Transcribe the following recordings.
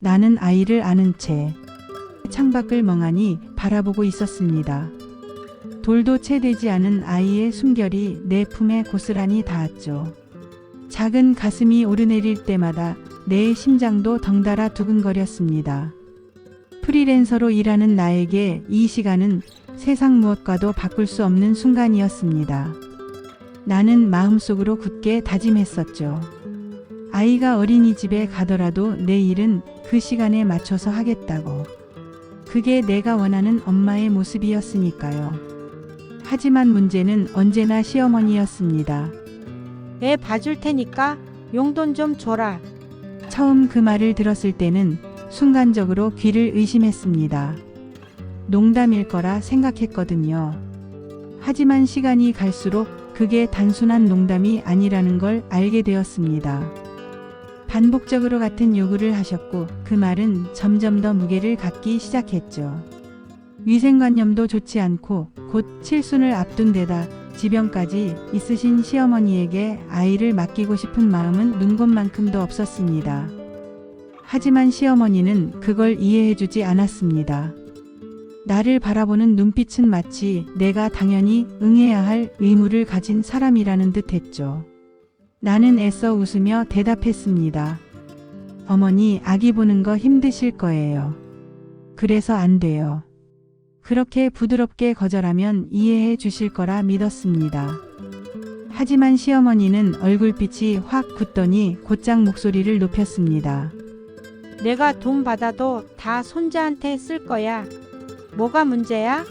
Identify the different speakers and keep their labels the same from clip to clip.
Speaker 1: 나는 아이를 안은 채 창밖을 멍하니 바라보고 있었습니다. 돌도 채 되지 않은 아이의 숨결이 내 품에 고스란히 닿았죠. 작은 가슴이 오르내릴 때마다 내 심장도 덩달아 두근거렸습니다. 프리랜서로 일하는 나에게 이 시간은 세상 무엇과도 바꿀 수 없는 순간이었습니다. 나는 마음속으로 굳게 다짐했었죠. 아이가 어린이집에 가더라도 내 일은 그 시간에 맞춰서 하겠다고. 그게 내가 원하는 엄마의 모습이었으니까요. 하지만 문제는 언제나 시어머니였습니다.
Speaker 2: 애 봐줄 테니까 용돈 좀 줘라.
Speaker 1: 처음 그 말을 들었을 때는 순간적으로 귀를 의심했습니다. 농담일 거라 생각했거든요. 하지만 시간이 갈수록 그게 단순한 농담이 아니라는 걸 알게 되었습니다. 반복적으로 같은 요구를 하셨고 그 말은 점점 더 무게를 갖기 시작했죠. 위생관념도 좋지 않고 곧 칠순을 앞둔 데다 지병까지 있으신 시어머니에게 아이를 맡기고 싶은 마음은 눈곱만큼도 없었습니다. 하지만 시어머니는 그걸 이해해주지 않았습니다. 나를 바라보는 눈빛은 마치 내가 당연히 응해야 할 의무를 가진 사람이라는 듯 했죠. 나는 애써 웃으며 대답했습니다. 어머니, 아기 보는 거 힘드실 거예요. 그래서 안 돼요. 그렇게 부드럽게 거절하면 이해해 주실 거라 믿었습니다. 하지만 시어머니는 얼굴빛이 확 굳더니 곧장 목소리를 높였습니다.
Speaker 2: 내가 돈 받아도 다 손자한테 쓸 거야. 뭐가 문제야?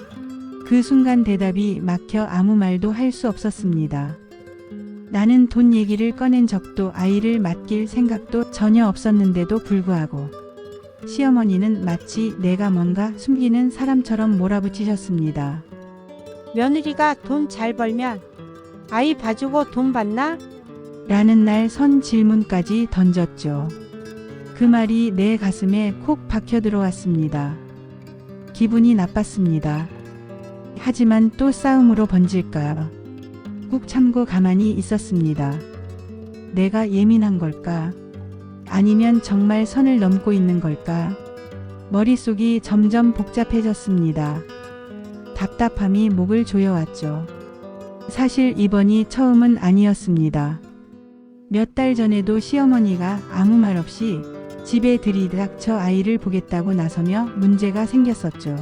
Speaker 1: 그 순간 대답이 막혀 아무 말도 할 수 없었습니다. 나는 돈 얘기를 꺼낸 적도 아이를 맡길 생각도 전혀 없었는데도 불구하고 시어머니는 마치 내가 뭔가 숨기는 사람처럼 몰아붙이셨습니다.
Speaker 2: 며느리가 돈 잘 벌면 아이 봐주고 돈 받나?
Speaker 1: 라는 날 선 질문까지 던졌죠. 그 말이 내 가슴에 콕 박혀 들어왔습니다. 기분이 나빴습니다. 하지만 또 싸움으로 번질까 꾹 참고 가만히 있었습니다. 내가 예민한 걸까? 아니면 정말 선을 넘고 있는 걸까? 머릿속이 점점 복잡해졌습니다. 답답함이 목을 조여왔죠. 사실 이번이 처음은 아니었습니다. 몇 달 전에도 시어머니가 아무 말 없이 집에 들이닥쳐 아이를 보겠다고 나서며 문제가 생겼었죠.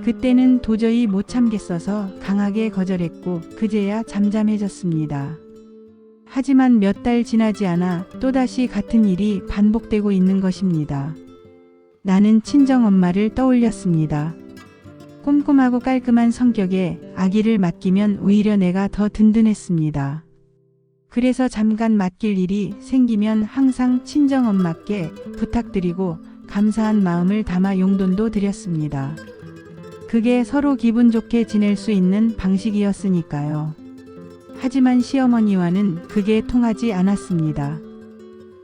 Speaker 1: 그때는 도저히 못 참겠어서 강하게 거절했고 그제야 잠잠해졌습니다. 하지만 몇 달 지나지 않아 또다시 같은 일이 반복되고 있는 것입니다. 나는 친정엄마를 떠올렸습니다. 꼼꼼하고 깔끔한 성격에 아기를 맡기면 오히려 내가 더 든든했습니다. 그래서 잠깐 맡길 일이 생기면 항상 친정엄마께 부탁드리고 감사한 마음을 담아 용돈도 드렸습니다. 그게 서로 기분 좋게 지낼 수 있는 방식이었으니까요. 하지만 시어머니와는 그게 통하지 않았습니다.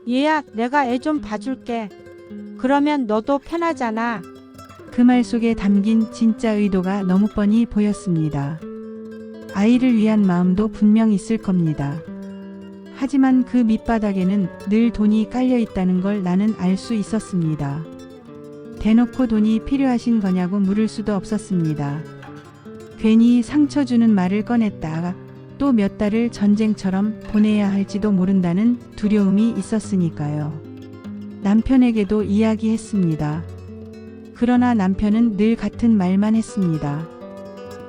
Speaker 2: 얘야, 내가 애 좀 봐줄게. 그러면 너도 편하잖아.
Speaker 1: 그 말 속에 담긴 진짜 의도가 너무 뻔히 보였습니다. 아이를 위한 마음도 분명 있을 겁니다. 하지만 그 밑바닥에는 늘 돈이 깔려 있다는 걸 나는 알 수 있었습니다. 대놓고 돈이 필요하신 거냐고 물을 수도 없었습니다. 괜히 상처 주는 말을 꺼냈다가 또 몇 달을 전쟁처럼 보내야 할지도 모른다는 두려움이 있었으니까요. 남편에게도 이야기했습니다. 그러나 남편은 늘 같은 말만 했습니다.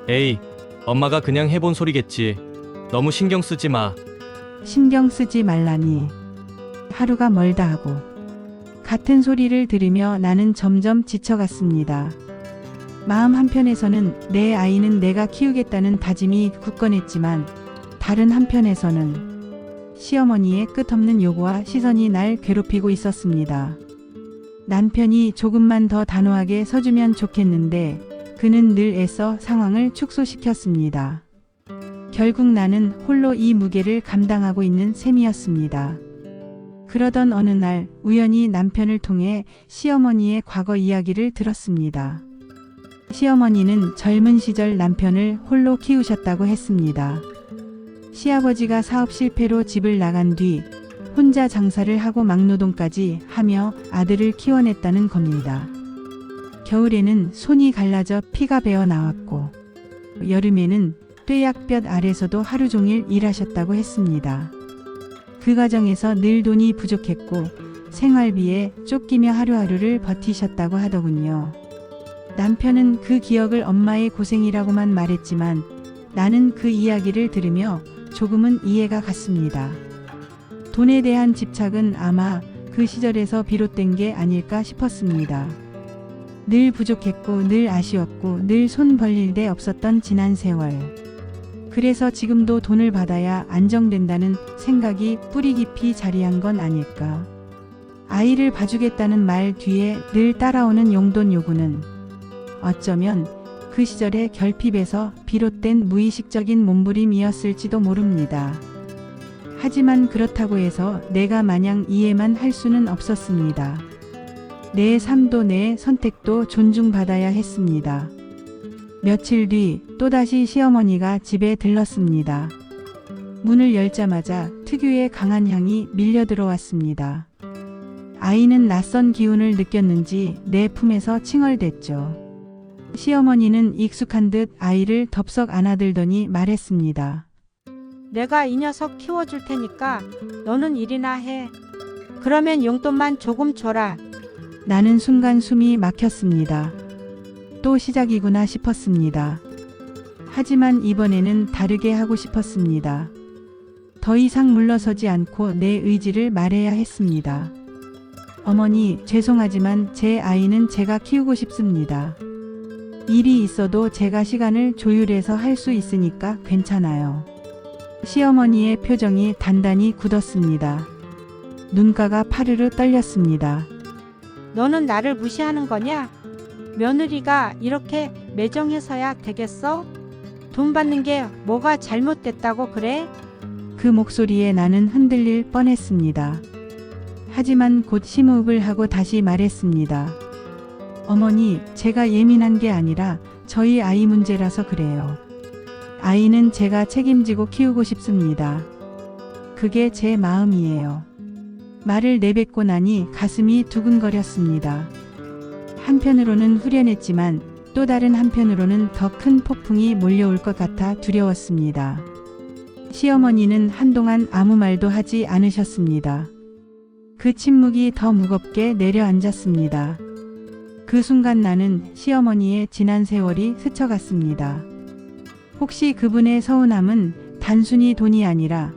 Speaker 3: 에이, 엄마가 그냥 해본 소리겠지. 너무 신경 쓰지 마.
Speaker 1: 신경 쓰지 말라니. 하루가 멀다 하고. 같은 소리를 들으며 나는 점점 지쳐갔습니다. 마음 한편에서는 내 아이는 내가 키우겠다는 다짐이 굳건했지만 다른 한편에서는 시어머니의 끝없는 요구와 시선이 날 괴롭히고 있었습니다. 남편이 조금만 더 단호하게 서주면 좋겠는데 그는 늘 애써 상황을 축소시켰습니다. 결국 나는 홀로 이 무게를 감당하고 있는 셈이었습니다. 그러던 어느 날 우연히 남편을 통해 시어머니의 과거 이야기를 들었습니다. 시어머니는 젊은 시절 남편을 홀로 키우셨다고 했습니다. 시아버지가 사업 실패로 집을 나간 뒤 혼자 장사를 하고 막노동까지 하며 아들을 키워냈다는 겁니다. 겨울에는 손이 갈라져 피가 배어 나왔고 여름에는 뙤약볕 아래서도 하루 종일 일하셨다고 했습니다. 그 과정에서 늘 돈이 부족했고 생활비에 쫓기며 하루하루를 버티셨다고 하더군요. 남편은 그 기억을 엄마의 고생이라고만 말했지만 나는 그 이야기를 들으며 조금은 이해가 갔습니다. 돈에 대한 집착은 아마 그 시절에서 비롯된 게 아닐까 싶었습니다. 늘 부족했고 늘 아쉬웠고 늘 손 벌릴 데 없었던 지난 세월. 그래서 지금도 돈을 받아야 안정된다는 생각이 뿌리 깊이 자리한 건 아닐까. 아이를 봐주겠다는 말 뒤에 늘 따라오는 용돈 요구는 어쩌면 그 시절의 결핍에서 비롯된 무의식적인 몸부림이었을지도 모릅니다. 하지만 그렇다고 해서 내가 마냥 이해만 할 수는 없었습니다. 내 삶도 내 선택도 존중받아야 했습니다. 며칠 뒤 또다시 시어머니가 집에 들렀습니다. 문을 열자마자 특유의 강한 향이 밀려 들어왔습니다. 아이는 낯선 기운을 느꼈는지 내 품에서 칭얼댔죠. 시어머니는 익숙한 듯 아이를 덥석 안아들더니 말했습니다.
Speaker 2: 내가 이 녀석 키워줄 테니까 너는 일이나 해. 그러면 용돈만 조금 줘라.
Speaker 1: 나는 순간 숨이 막혔습니다. 또 시작이구나 싶었습니다. 하지만 이번에는 다르게 하고 싶었습니다. 더 이상 물러서지 않고 내 의지를 말해야 했습니다. 어머니, 죄송하지만 제 아이는 제가 키우고 싶습니다. 일이 있어도 제가 시간을 조율해서 할 수 있으니까 괜찮아요. 시어머니의 표정이 단단히 굳었습니다. 눈가가 파르르 떨렸습니다.
Speaker 2: 너는 나를 무시하는 거냐? 며느리가 이렇게 매정해서야 되겠어? 돈 받는 게 뭐가 잘못됐다고 그래?
Speaker 1: 그 목소리에 나는 흔들릴 뻔했습니다. 하지만 곧 심호흡을 하고 다시 말했습니다. 어머니, 제가 예민한 게 아니라 저희 아이 문제라서 그래요. 아이는 제가 책임지고 키우고 싶습니다. 그게 제 마음이에요. 말을 내뱉고 나니 가슴이 두근거렸습니다. 한편으로는 후련했지만 또 다른 한편으로는 더 큰 폭풍이 몰려올 것 같아 두려웠습니다. 시어머니는 한동안 아무 말도 하지 않으셨습니다. 그 침묵이 더 무겁게 내려앉았습니다. 그 순간 나는 시어머니의 지난 세월이 스쳐갔습니다. 혹시 그분의 서운함은 단순히 돈이 아니라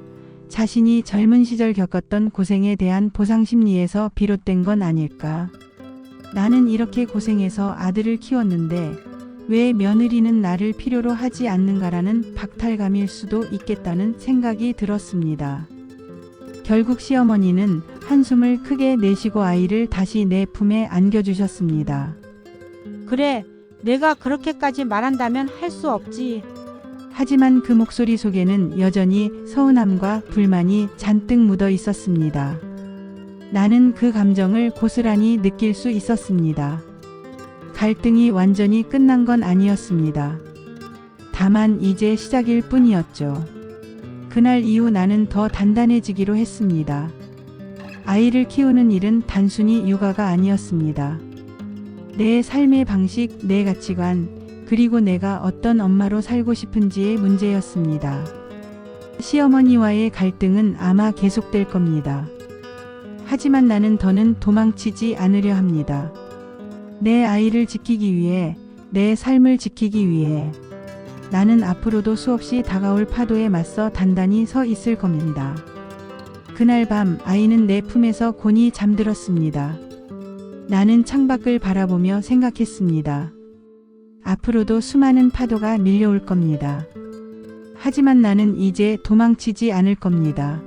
Speaker 1: 자신이 젊은 시절 겪었던 고생에 대한 보상 심리에서 비롯된 건 아닐까? 나는 이렇게 고생해서 아들을 키웠는데 왜 며느리는 나를 필요로 하지 않는가라는 박탈감일 수도 있겠다는 생각이 들었습니다. 결국 시어머니는 한숨을 크게 내쉬고 아이를 다시 내 품에 안겨주셨습니다.
Speaker 2: 그래, 내가 그렇게까지 말한다면 할 수 없지.
Speaker 1: 하지만 그 목소리 속에는 여전히 서운함과 불만이 잔뜩 묻어 있었습니다. 나는 그 감정을 고스란히 느낄 수 있었습니다. 갈등이 완전히 끝난 건 아니었습니다. 다만 이제 시작일 뿐이었죠. 그날 이후 나는 더 단단해지기로 했습니다. 아이를 키우는 일은 단순히 육아가 아니었습니다. 내 삶의 방식, 내 가치관, 그리고 내가 어떤 엄마로 살고 싶은지의 문제였습니다. 시어머니와의 갈등은 아마 계속될 겁니다. 하지만 나는 더는 도망치지 않으려 합니다. 내 아이를 지키기 위해, 내 삶을 지키기 위해 나는 앞으로도 수없이 다가올 파도에 맞서 단단히 서 있을 겁니다. 그날 밤 아이는 내 품에서 곤히 잠들었습니다. 나는 창밖을 바라보며 생각했습니다. 앞으로도 수많은 파도가 밀려올 겁니다. 하지만 나는 이제 도망치지 않을 겁니다.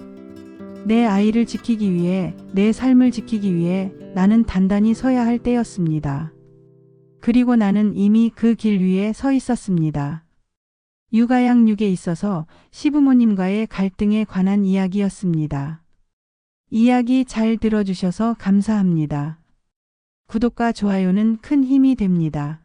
Speaker 1: 내 아이를 지키기 위해, 내 삶을 지키기 위해 나는 단단히 서야 할 때였습니다. 그리고 나는 이미 그 길 위에 서 있었습니다. 육아양육에 있어서 시부모님과의 갈등에 관한 이야기였습니다. 이야기 잘 들어주셔서 감사합니다. 구독과 좋아요는 큰 힘이 됩니다.